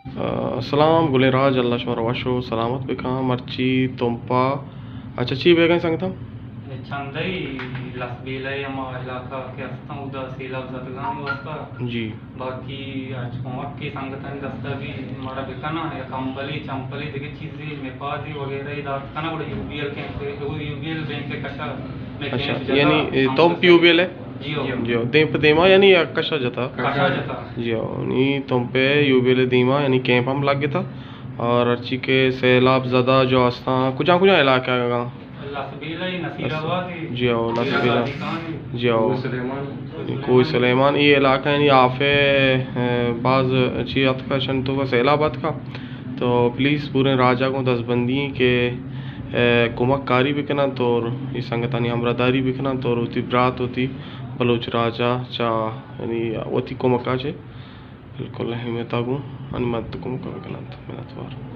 सलाम गुले राज अल्लाह शुमार वाशो सलामत बिका मर्ची तुमपा अच्छा ची बेगन संगतम चंदई लसबीलाई अमा इलाका के अस्ता उदा सीला जतगान वस्ता जी बाकी आज कोमक की संगतन दस्ता भी हमारा बिकना है कंपली चंपली देखिए चीज़ें मेपादी वगैरह इधर कना बड़े यूबीएल के वो यूबीएल बैंक के कशा में अच्छा कैंप जता यानी तुम पीयूबीएल है जियो जियो देम पे देमा यानी कशा जता कशा जता जियो नी तुम पे यूबीएल दीमा यानी कैंप हम लग गया था और अर्ची के सैलाब ज़्यादा जो आस्था कुछ इलाका का लसबीलाई नसीराबाद जियो लसबीला जियो कोई सलेमान ये इलाका यानी आफे बाज अच्छी अत का शंतु का सैलाबाद का तो प्लीज़ पूरे राजा को दसबंदी के कुमक कारी बिकना तो ये संगतानी हमरादारी बिकना तो होती ब्रात होती बलोच राजा चा यानी वती कुमका चे बिल्कुल हिम्मत आगू अनुमत कुमका बिकना तो मेरा